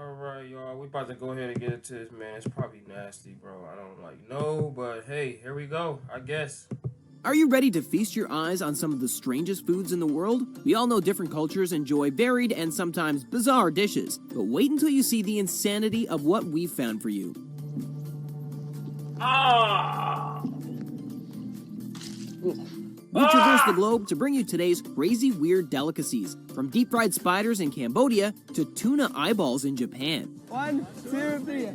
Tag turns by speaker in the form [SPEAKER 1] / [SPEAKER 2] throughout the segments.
[SPEAKER 1] Alright, y'all. We about to go ahead and get into this, man. It's probably nasty, bro. I don't know, but hey, here we go, I guess.
[SPEAKER 2] Are you ready to feast your eyes on some of the strangest foods in the world? We all know different cultures enjoy varied and sometimes bizarre dishes, but wait until you see the insanity of what we've found for you.
[SPEAKER 1] Ah!
[SPEAKER 2] We traverse the globe to bring you today's crazy weird delicacies, from deep-fried spiders in Cambodia to tuna eyeballs in Japan.
[SPEAKER 3] 1, 2, 3.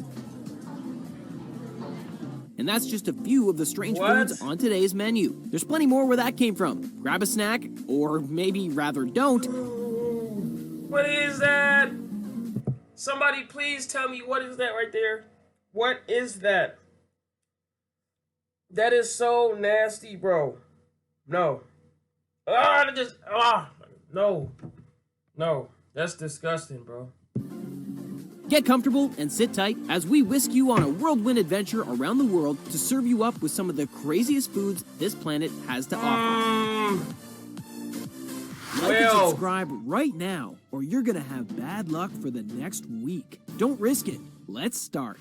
[SPEAKER 2] And that's just a few of the strange foods on today's menu. There's plenty more where that came from. Grab a snack, or maybe rather don't.
[SPEAKER 1] What is that? Somebody please tell me what is that right there? What is that? That is so nasty, bro. No. No. That's disgusting, bro.
[SPEAKER 2] Get comfortable and sit tight as we whisk you on a whirlwind adventure around the world to serve you up with some of the craziest foods this planet has to offer. Like and subscribe right now, or you're gonna have bad luck for the next week. Don't risk it. Let's start.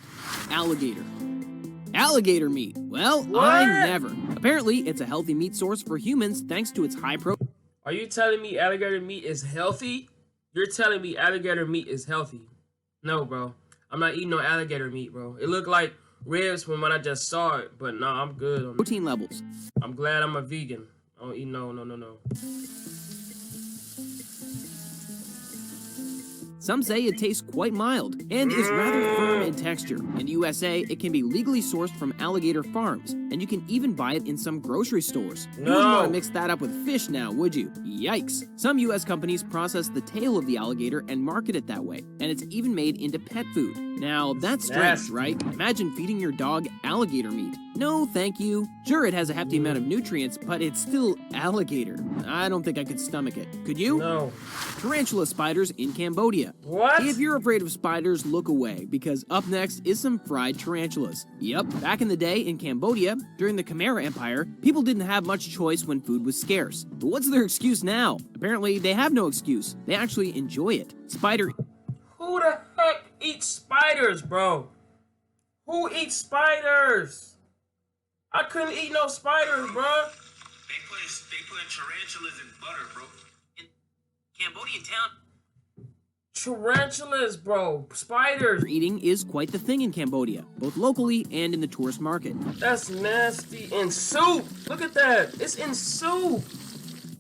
[SPEAKER 2] Alligator. Alligator meat. Well, I never. Apparently, it's a healthy meat source for humans thanks to its high protein.
[SPEAKER 1] Are you telling me alligator meat is healthy? You're telling me alligator meat is healthy? No, bro. I'm not eating no alligator meat, bro. It looked like ribs when I just saw it, but no, I'm good.
[SPEAKER 2] Protein levels.
[SPEAKER 1] I'm glad I'm a vegan. I don't eat no.
[SPEAKER 2] Some say it tastes quite mild and is rather firm in texture. In the USA, it can be legally sourced from alligator farms, and you can even buy it in some grocery stores. You wouldn't want to mix that up with fish now, would you? Yikes. Some US companies process the tail of the alligator and market it that way, and it's even made into pet food. Now, that's strange, right? Imagine feeding your dog alligator meat. No, thank you. Sure, it has a hefty amount of nutrients, but it's still alligator. I don't think I could stomach it. Could you?
[SPEAKER 1] No.
[SPEAKER 2] Tarantula spiders in Cambodia.
[SPEAKER 1] What?
[SPEAKER 2] If you're afraid of spiders, look away, because up next is some fried tarantulas. Yep, back in the day in Cambodia, during the Khmer Empire, people didn't have much choice when food was scarce. But what's their excuse now? Apparently, they have no excuse. They actually enjoy it. Spider...
[SPEAKER 1] Who the heck eats spiders, bro? Who eats spiders? I couldn't eat no spiders, bro.
[SPEAKER 4] They put tarantulas in butter, bro. In Cambodian town.
[SPEAKER 1] Tarantulas, bro. Spiders.
[SPEAKER 2] Eating is quite the thing in Cambodia, both locally and in the tourist market.
[SPEAKER 1] That's nasty. In soup. Look at that. It's in soup.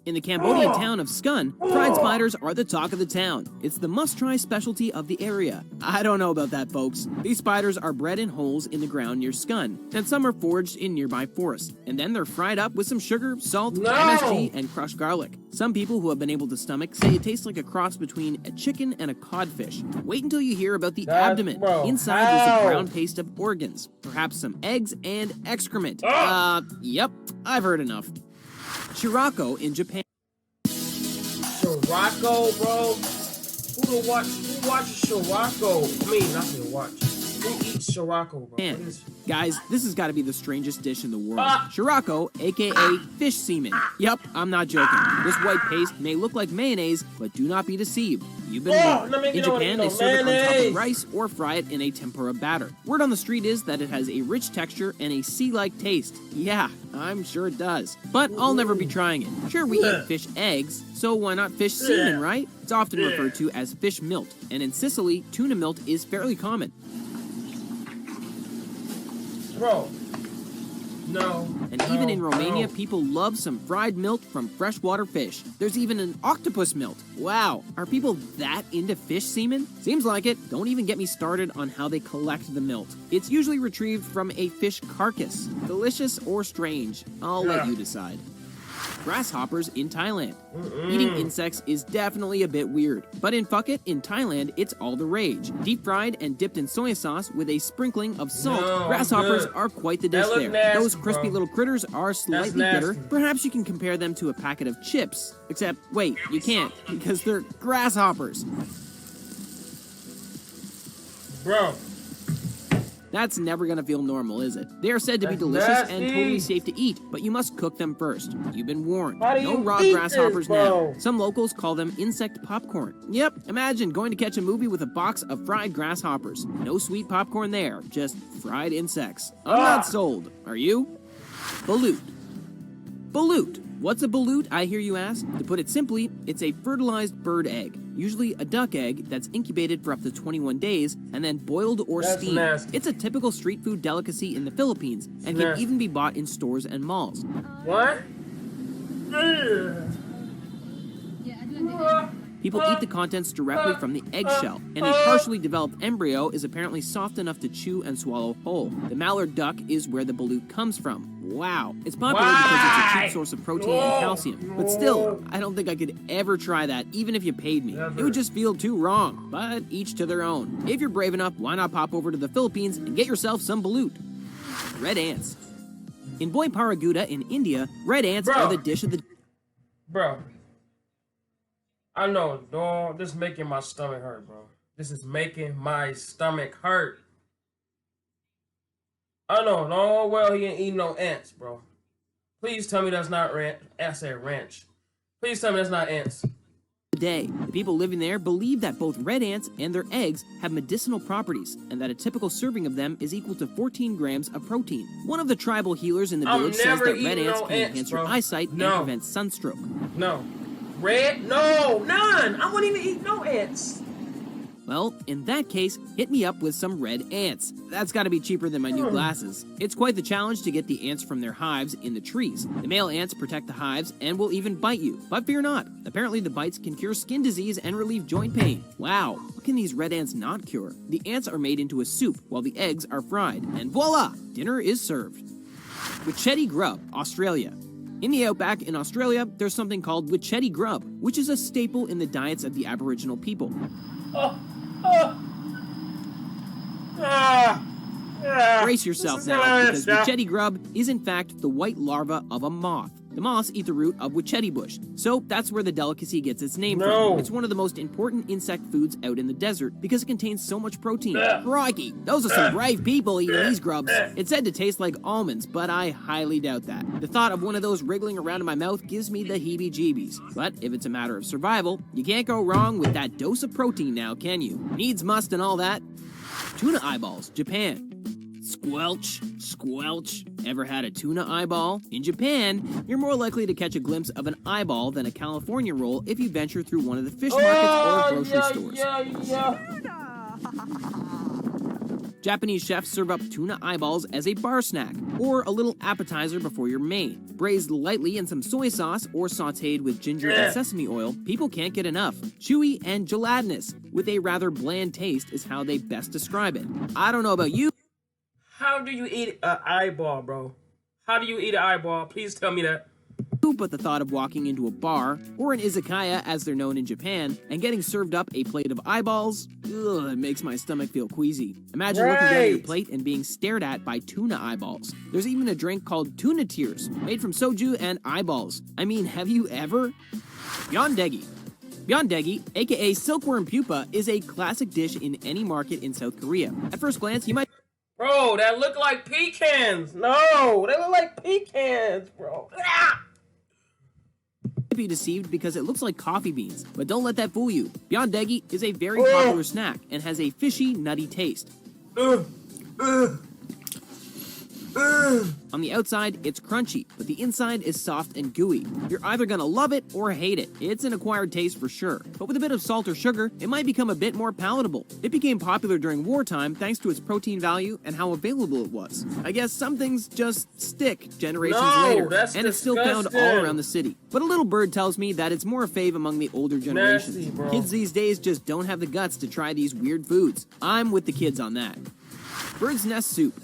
[SPEAKER 2] In the Cambodian town of Skun, fried spiders are the talk of the town. It's the must-try specialty of the area. I don't know about that, folks. These spiders are bred in holes in the ground near Skun, and some are foraged in nearby forests. And then they're fried up with some sugar, salt, MSG, and crushed garlic. Some people who have been able to stomach say it tastes like a cross between a chicken and a codfish. Wait until you hear about the abdomen. Inside there's a brown paste of organs, perhaps some eggs and excrement. Yep, I've heard enough. Shirako in Japan.
[SPEAKER 1] Shirako, bro? Who watches Shirako? I mean, not to watch. Who eats Shirako, bro?
[SPEAKER 2] Guys, this has got to be the strangest dish in the world. Shirako, aka fish semen. Yep, I'm not joking. This white paste may look like mayonnaise, but do not be deceived. You've been wrong. In Japan, they serve it on top of rice or fry it in a tempura batter. Word on the street is that it has a rich texture and a sea-like taste. Yeah, I'm sure it does. But I'll never be trying it. Sure, we eat fish eggs, so why not fish semen, right? It's often referred to as fish milt, and in Sicily, tuna milt is fairly common.
[SPEAKER 1] Bro. No.
[SPEAKER 2] And even in Romania, people love some fried milt from freshwater fish. There's even an octopus milt. Wow, are people that into fish semen? Seems like it. Don't even get me started on how they collect the milt. It's usually retrieved from a fish carcass. Delicious or strange? I'll let you decide. Grasshoppers in Thailand. Eating insects is definitely a bit weird, but in Phuket, in Thailand, it's all the rage. Deep fried and dipped in soy sauce with a sprinkling of salt, grasshoppers are quite the dish there.
[SPEAKER 1] Nasty,
[SPEAKER 2] those crispy little critters are slightly bitter. Perhaps you can compare them to a packet of chips, except, wait, you can't, because they're grasshoppers.
[SPEAKER 1] Bro.
[SPEAKER 2] That's never gonna feel normal, is it? They are said to be
[SPEAKER 1] That's
[SPEAKER 2] delicious and
[SPEAKER 1] nasty.
[SPEAKER 2] totally safe to eat, but you must cook them first. You've been warned.
[SPEAKER 1] How do
[SPEAKER 2] No
[SPEAKER 1] you
[SPEAKER 2] raw
[SPEAKER 1] eat
[SPEAKER 2] grasshoppers
[SPEAKER 1] this, bro?
[SPEAKER 2] now. Some locals call them insect popcorn. Yep, imagine going to catch a movie with a box of fried grasshoppers. No sweet popcorn there, just fried insects. I'm not sold. Are you? Balut. Balut. What's a balut, I hear you ask? To put it simply, it's a fertilized bird egg, usually a duck egg that's incubated for up to 21 days and then boiled or
[SPEAKER 1] That's
[SPEAKER 2] steamed.
[SPEAKER 1] nasty.
[SPEAKER 2] It's a typical street food delicacy in the Philippines and can
[SPEAKER 1] Nasty.
[SPEAKER 2] even be bought in stores and malls.
[SPEAKER 1] What?
[SPEAKER 2] People eat the contents directly from the eggshell, and a partially developed embryo is apparently soft enough to chew and swallow whole. The mallard duck is where the balut comes from. Wow. It's popular because it's a cheap source of protein and calcium. But still, I don't think I could ever try that, even if you paid me. It would just feel too wrong. But each to their own. If you're brave enough, why not pop over to the Philippines and get yourself some balut? Red ants. In Boy Paraguda in India, red ants are the dish of the...
[SPEAKER 1] Bro. I know, dog. This is making my stomach hurt, bro. This is making my stomach hurt. I know, no, well, he ain't eating no ants, bro. Please tell me that's not ranch. I said ranch. Please tell me that's not ants.
[SPEAKER 2] Day. The people living there believe that both red ants and their eggs have medicinal properties, and that a typical serving of them is equal to 14 grams of protein. One of the tribal healers in the village says that red ants can enhance your eyesight and prevent sunstroke.
[SPEAKER 1] No. Red? No, none. I wouldn't even eat no ants.
[SPEAKER 2] Well, in that case, hit me up with some red ants. That's gotta be cheaper than my new glasses. It's quite the challenge to get the ants from their hives in the trees. The male ants protect the hives and will even bite you. But fear not. Apparently the bites can cure skin disease and relieve joint pain. Wow, what can these red ants not cure? The ants are made into a soup while the eggs are fried. And voila! Dinner is served. Whitty Grub, Australia. In the outback in Australia, there's something called Whitty Grub, which is a staple in the diets of the Aboriginal people. Brace yourself now, because Whitty Grub is in fact the white larva of a moth. The moths eat the root of Whitty bush, so that's where the delicacy gets its name from. It's one of the most important insect foods out in the desert because it contains so much protein. Crikey, those are some brave people eating these grubs. It's said to taste like almonds, but I highly doubt that. The thought of one of those wriggling around in my mouth gives me the heebie-jeebies. But if it's a matter of survival, you can't go wrong with that dose of protein now, can you? Needs must and all that. Tuna eyeballs, Japan. Squelch, squelch. Ever had a tuna eyeball? In Japan, you're more likely to catch a glimpse of an eyeball than a California roll if you venture through one of the fish markets or grocery stores. Japanese chefs serve up tuna eyeballs as a bar snack, or a little appetizer before your main. Braised lightly in some soy sauce or sautéed with ginger and sesame oil, people can't get enough. Chewy and gelatinous, with a rather bland taste is how they best describe it. I don't know about you.
[SPEAKER 1] How do you eat an eyeball, bro? How do you eat an eyeball? Please tell me that.
[SPEAKER 2] But the thought of walking into a bar, or an izakaya as they're known in Japan, and getting served up a plate of eyeballs, it makes my stomach feel queasy. Imagine looking down at your plate and being stared at by tuna eyeballs. There's even a drink called tuna tears, made from soju and eyeballs. I mean, have you ever? Eggy. Eggy, aka silkworm pupa, is a classic dish in any market in South Korea. At first glance, you might...
[SPEAKER 1] Bro, that look like pecans. No, they look like pecans, bro.
[SPEAKER 2] Be deceived because it looks like coffee beans, but don't let that fool you. Eggy is a very popular snack and has a fishy, nutty taste. On the outside, it's crunchy, but the inside is soft and gooey. You're either gonna love it or hate it. It's an acquired taste for sure, but with a bit of salt or sugar, it might become a bit more palatable. It became popular during wartime thanks to its protein value and how available it was. I guess some things just stick generations later, and it's still found all around the city. But a little bird tells me that it's more a fave among the older generations.
[SPEAKER 1] Nasty,
[SPEAKER 2] kids these days just don't have the guts to try these weird foods. I'm with the kids on that. Bird's nest soup.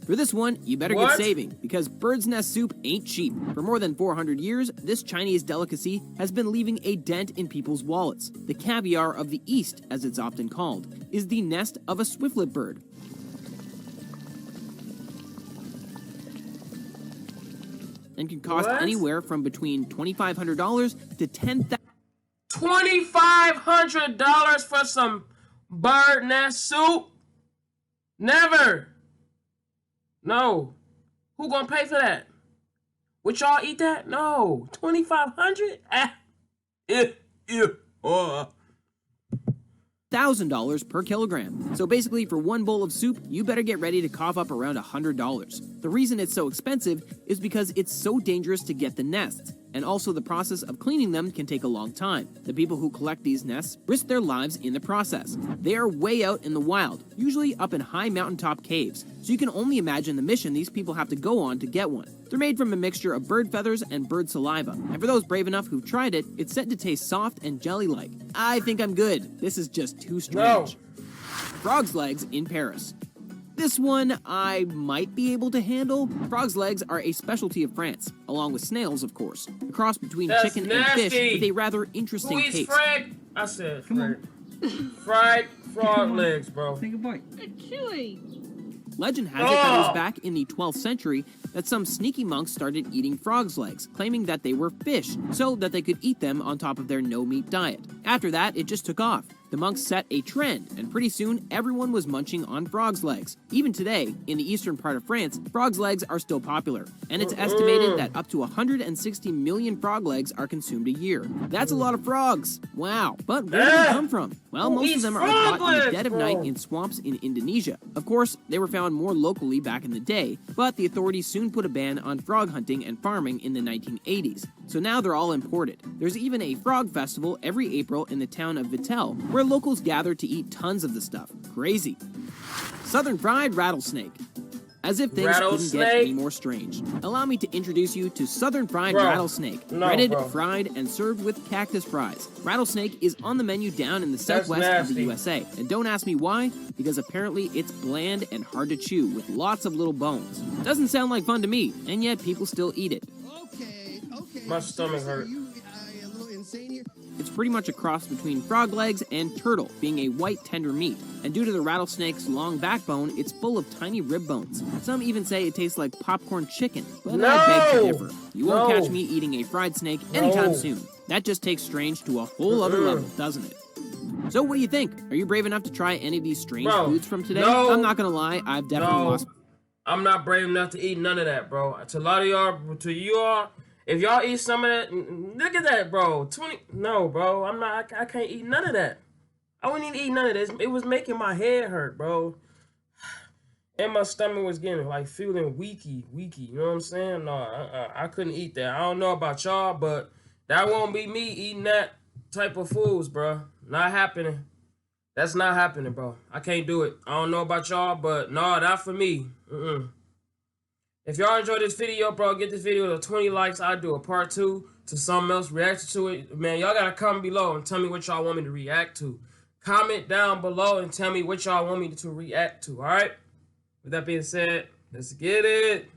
[SPEAKER 2] For this one, you better get saving, because bird's nest soup ain't cheap. For more than 400 years, this Chinese delicacy has been leaving a dent in people's wallets. The caviar of the East, as it's often called, is the nest of a swiftlet bird. And can cost anywhere from between $2,500 to $10,000.
[SPEAKER 1] $2,500 for some bird nest soup? Never. No. Who gonna pay for that? Would y'all eat that? No. 2,500?
[SPEAKER 2] $1,000 per kilogram. So basically, for one bowl of soup, you better get ready to cough up around $100. The reason it's so expensive is because it's so dangerous to get the nests, and also the process of cleaning them can take a long time. The people who collect these nests risk their lives in the process. They are way out in the wild, usually up in high mountaintop caves, so you can only imagine the mission these people have to go on to get one. They're made from a mixture of bird feathers and bird saliva, and for those brave enough who've tried it, it's said to taste soft and jelly-like. I think I'm good. This is just too strange.
[SPEAKER 1] No.
[SPEAKER 2] Frog's legs in Paris. This one I might be able to handle. Frog's legs are a specialty of France, along with snails, of course. A cross between
[SPEAKER 1] That's
[SPEAKER 2] chicken
[SPEAKER 1] nasty.
[SPEAKER 2] and fish with a rather interesting
[SPEAKER 1] Who eats
[SPEAKER 2] taste.
[SPEAKER 1] fried? I said fried. Fried frog legs, bro.
[SPEAKER 3] Take a bite.
[SPEAKER 5] Chewy.
[SPEAKER 2] Legend has it that it was back in the 12th century that some sneaky monks started eating frogs' legs, claiming that they were fish, so that they could eat them on top of their no-meat diet. After that, it just took off. The monks set a trend, and pretty soon, everyone was munching on frogs' legs. Even today, in the eastern part of France, frogs' legs are still popular, and it's estimated that up to 160 million frog legs are consumed a year. That's a lot of frogs! Wow. But where do they come from? Well, most of them are caught in the dead of night in swamps in Indonesia. Of course, they were found more locally back in the day, but the authorities soon put a ban on frog hunting and farming in the 1980s. So now they're all imported. There's even a frog festival every April in the town of Vittel, where locals gather to eat tons of the stuff. Crazy. Southern fried rattlesnake. As if things couldn't get any more strange. Allow me to introduce you to southern fried rattlesnake. Breaded, fried, and served with cactus fries. Rattlesnake is on the menu down in the southwest of the USA. And don't ask me why, because apparently it's bland and hard to chew with lots of little bones. Doesn't sound like fun to me, and yet people still eat it.
[SPEAKER 3] Okay.
[SPEAKER 1] My stomach hurt.
[SPEAKER 3] You a little insane here?
[SPEAKER 2] It's pretty much a cross between frog legs and turtle, being a white tender meat. And due to the rattlesnake's long backbone, it's full of tiny rib bones. Some even say it tastes like popcorn chicken, but I beg to differ. You won't catch me eating a fried snake anytime soon. That just takes strange to a whole other level, doesn't it? So what do you think? Are you brave enough to try any of these strange foods from today? I'm not gonna lie, I've definitely lost.
[SPEAKER 1] I'm not brave enough to eat none of that, bro. To a lot of y'all, to you all, if y'all eat some of that, look at that, bro. No, bro. I can't eat none of that. I wouldn't even eat none of this. It was making my head hurt, bro. And my stomach was getting, like, feeling weaky. You know what I'm saying? No, I couldn't eat that. I don't know about y'all, but that won't be me eating that type of foods, bro. Not happening. That's not happening, bro. I can't do it. I don't know about y'all, but no, not for me. If y'all enjoyed this video, bro, get this video to 20 likes. I'll do a part 2 to something else, reaction to it. Man, y'all gotta comment below and tell me what y'all want me to react to. Comment down below and tell me what y'all want me to react to, alright? With that being said, let's get it.